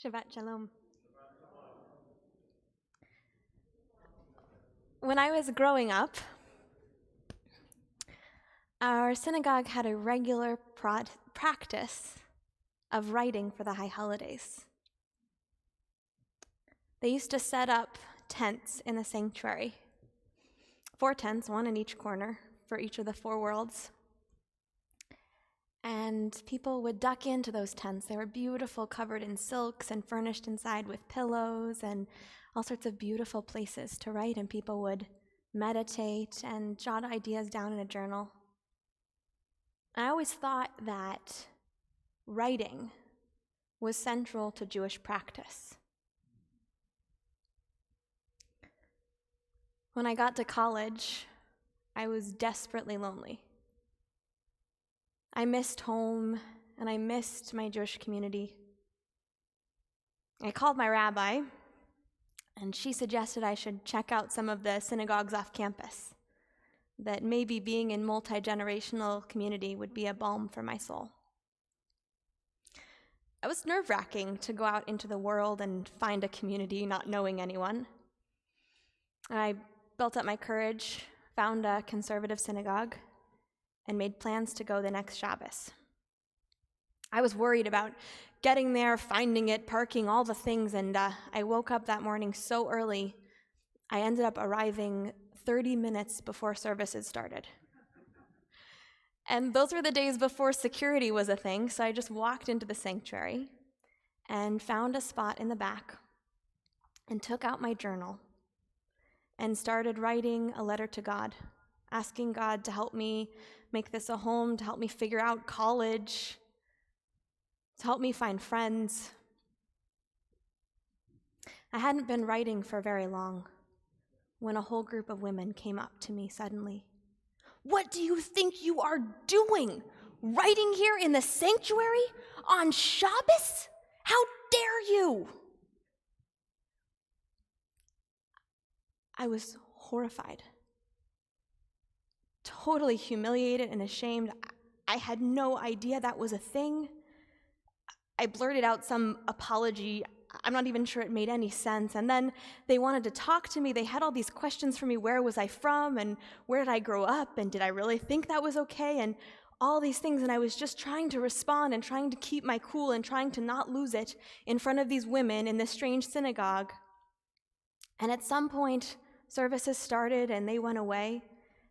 Shabbat Shalom. When I was growing up, our synagogue had a regular practice of writing for the high holidays. They used to set up tents in the sanctuary, 4 tents, one in each corner for each of the 4 worlds. And people would duck into those tents. They were beautiful, covered in silks and furnished inside with pillows and all sorts of beautiful places to write, and people would meditate and jot ideas down in a journal. I always thought that writing was central to Jewish practice. When I got to college, I was desperately lonely. I missed home, and I missed my Jewish community. I called my rabbi, and she suggested I should check out some of the synagogues off campus, that maybe being in multi-generational community would be a balm for my soul. It was nerve-wracking to go out into the world and find a community not knowing anyone. I built up my courage, found a conservative synagogue, and made plans to go the next Shabbos. I was worried about getting there, finding it, parking, all the things, and I woke up that morning so early, I ended up arriving 30 minutes before services started. And those were the days before security was a thing, so I just walked into the sanctuary and found a spot in the back and took out my journal and started writing a letter to God, asking God to help me make this a home, to help me figure out college, to help me find friends. I hadn't been writing for very long when a whole group of women came up to me suddenly. "What do you think you are doing? Writing here in the sanctuary on Shabbos? How dare you?" I was horrified, totally humiliated and ashamed. I had no idea that was a thing. I blurted out some apology. I'm not even sure it made any sense. And then they wanted to talk to me. They had all these questions for me. Where was I from? And where did I grow up? And did I really think that was okay? And all these things. And I was just trying to respond and trying to keep my cool and trying to not lose it in front of these women in this strange synagogue. And at some point, services started and they went away.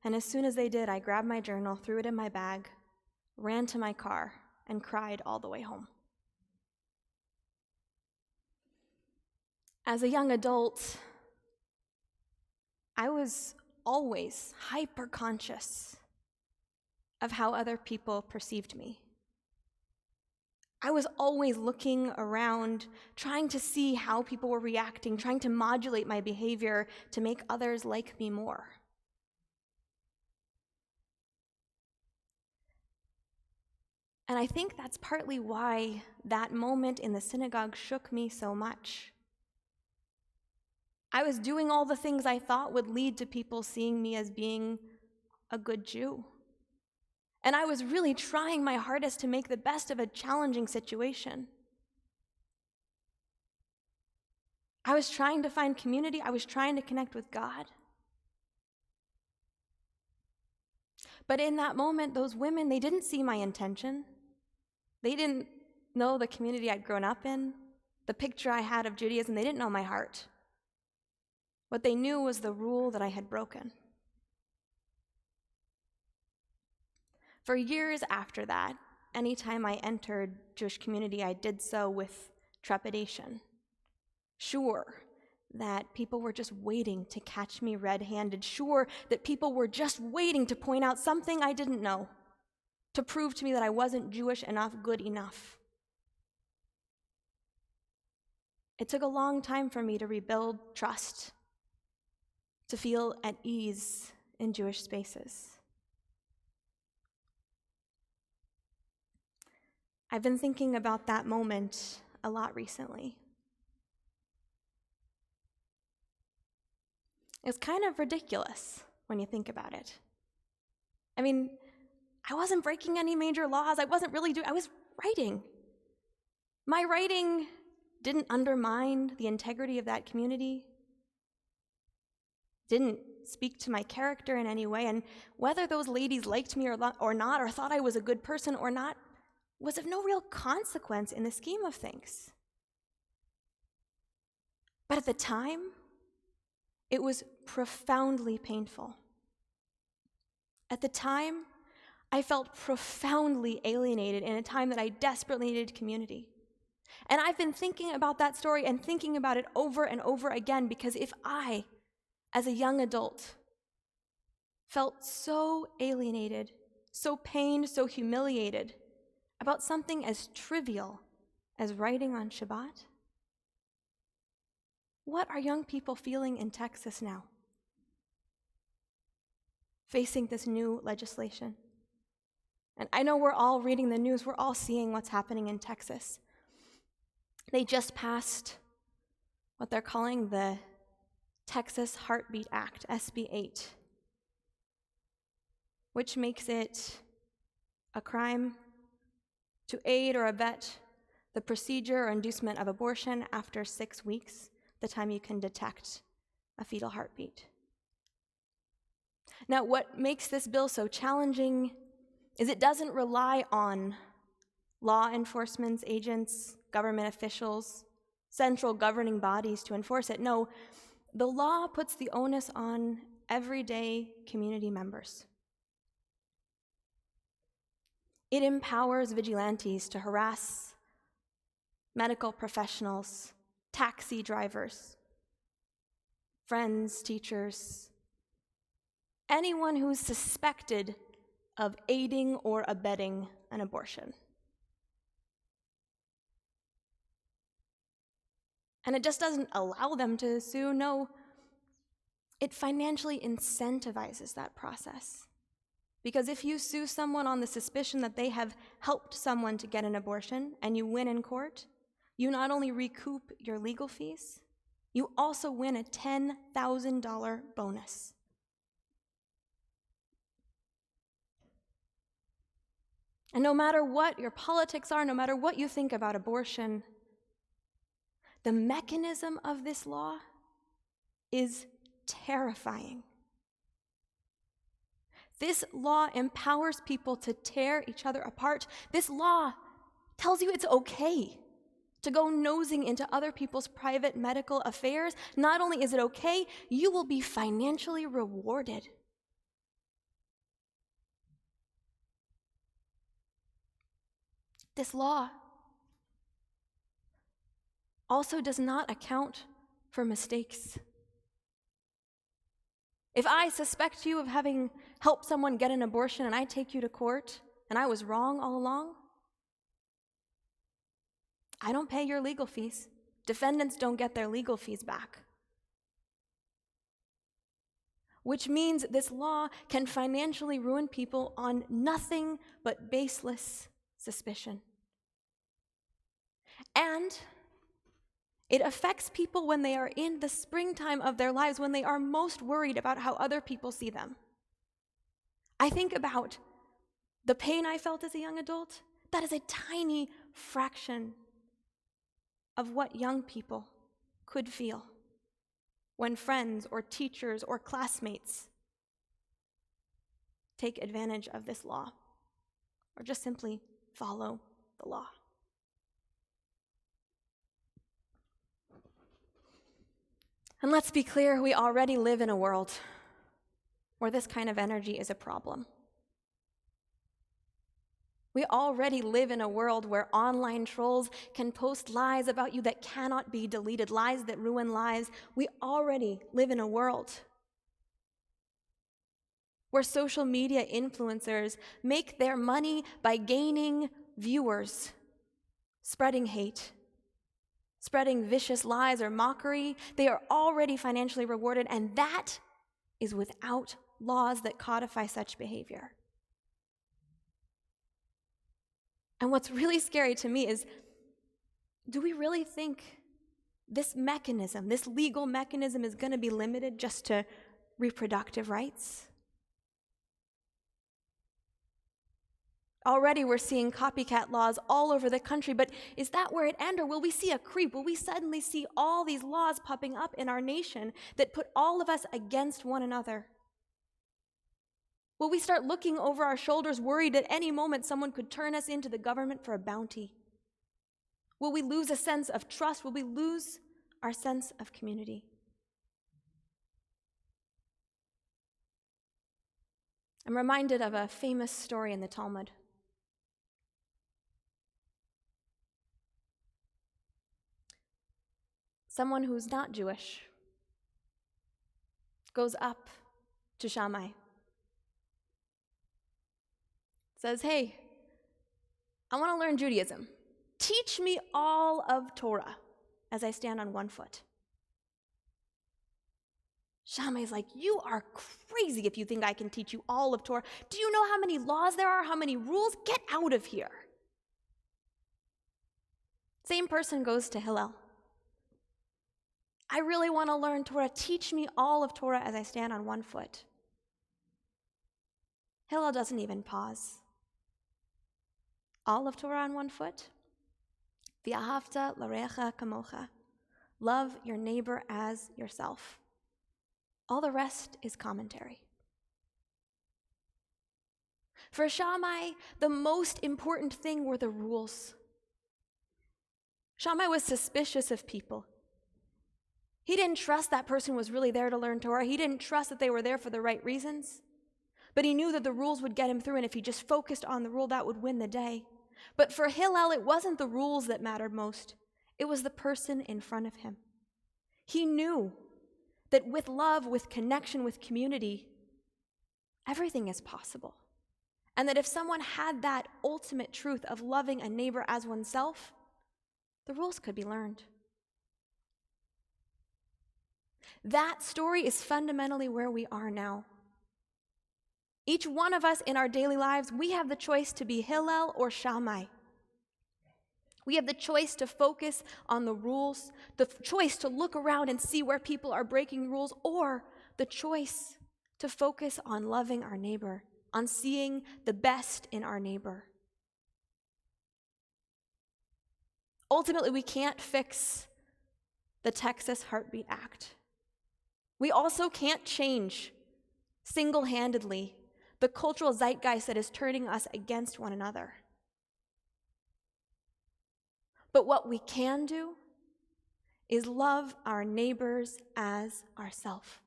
And as soon as they did, I grabbed my journal, threw it in my bag, ran to my car, and cried all the way home. As a young adult, I was always hyper-conscious of how other people perceived me. I was always looking around, trying to see how people were reacting, trying to modulate my behavior to make others like me more. And I think that's partly why that moment in the synagogue shook me so much. I was doing all the things I thought would lead to people seeing me as being a good Jew. And I was really trying my hardest to make the best of a challenging situation. I was trying to find community. I was trying to connect with God. But in that moment, those women, they didn't see my intention. They didn't know the community I'd grown up in, the picture I had of Judaism. They didn't know my heart. What they knew was the rule that I had broken. For years after that, anytime I entered Jewish community, I did so with trepidation, sure that people were just waiting to catch me red-handed, sure that people were just waiting to point out something I didn't know, to prove to me that I wasn't Jewish enough, good enough. It took a long time for me to rebuild trust, to feel at ease in Jewish spaces. I've been thinking about that moment a lot recently. It's kind of ridiculous when you think about it. I mean, I wasn't breaking any major laws. I was writing. My writing didn't undermine the integrity of that community, didn't speak to my character in any way, and whether those ladies liked me or not, or thought I was a good person or not, was of no real consequence in the scheme of things. But at the time, it was profoundly painful. At the time, I felt profoundly alienated in a time that I desperately needed community. And I've been thinking about that story and thinking about it over and over again, because if I, as a young adult, felt so alienated, so pained, so humiliated about something as trivial as writing on Shabbat, what are young people feeling in Texas now, facing this new legislation? And I know we're all reading the news, we're all seeing what's happening in Texas. They just passed what they're calling the Texas Heartbeat Act, SB 8, which makes it a crime to aid or abet the procedure or inducement of abortion after 6 weeks, the time you can detect a fetal heartbeat. Now, what makes this bill so challenging is it doesn't rely on law enforcement agents, government officials, central governing bodies to enforce it. No, the law puts the onus on everyday community members. It empowers vigilantes to harass medical professionals, taxi drivers, friends, teachers, anyone who's suspected of aiding or abetting an abortion. And it just doesn't allow them to sue. No, it financially incentivizes that process. Because if you sue someone on the suspicion that they have helped someone to get an abortion and you win in court, you not only recoup your legal fees, you also win a $10,000 bonus. And no matter what your politics are, no matter what you think about abortion, the mechanism of this law is terrifying. This law empowers people to tear each other apart. This law tells you it's okay to go nosing into other people's private medical affairs. Not only is it okay, you will be financially rewarded. This law also does not account for mistakes. If I suspect you of having helped someone get an abortion and I take you to court and I was wrong all along, I don't pay your legal fees. Defendants don't get their legal fees back. Which means this law can financially ruin people on nothing but baseless suspicion. And it affects people when they are in the springtime of their lives, when they are most worried about how other people see them. I think about the pain I felt as a young adult. That is a tiny fraction of what young people could feel when friends or teachers or classmates take advantage of this law or just simply follow the law. And let's be clear, we already live in a world where this kind of energy is a problem. We already live in a world where online trolls can post lies about you that cannot be deleted, lies that ruin lives. We already live in a world where social media influencers make their money by gaining viewers, spreading hate, spreading vicious lies or mockery. They are already financially rewarded, and that is without laws that codify such behavior. And what's really scary to me is, do we really think this mechanism, this legal mechanism, is going to be limited just to reproductive rights? Already we're seeing copycat laws all over the country, but is that where it ends, or will we see a creep? Will we suddenly see all these laws popping up in our nation that put all of us against one another? Will we start looking over our shoulders, worried at any moment someone could turn us into the government for a bounty? Will we lose a sense of trust? Will we lose our sense of community? I'm reminded of a famous story in the Talmud. Someone who's not Jewish goes up to Shammai, says, "Hey, I want to learn Judaism. Teach me all of Torah as I stand on one foot." Shammai's like, "You are crazy if you think I can teach you all of Torah. Do you know how many laws there are, how many rules? Get out of here." Same person goes to Hillel. "I really want to learn Torah. Teach me all of Torah as I stand on one foot." Hillel doesn't even pause. All of Torah on one foot? V'ahavta l'reacha kamocha. Love your neighbor as yourself. All the rest is commentary. For Shammai, the most important thing were the rules. Shammai was suspicious of people. He didn't trust that person was really there to learn Torah. He didn't trust that they were there for the right reasons. But he knew that the rules would get him through, and if he just focused on the rule, that would win the day. But for Hillel, it wasn't the rules that mattered most. It was the person in front of him. He knew that with love, with connection, with community, everything is possible. And that if someone had that ultimate truth of loving a neighbor as oneself, the rules could be learned. That story is fundamentally where we are now. Each one of us in our daily lives, we have the choice to be Hillel or Shammai. We have the choice to focus on the rules, the choice to look around and see where people are breaking rules, or the choice to focus on loving our neighbor, on seeing the best in our neighbor. Ultimately, we can't fix the Texas Heartbeat Act. We also can't change single-handedly the cultural zeitgeist that is turning us against one another. But what we can do is love our neighbors as ourselves.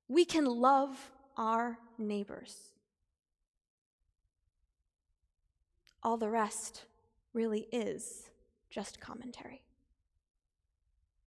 We can love our neighbors. All the rest really is just commentary.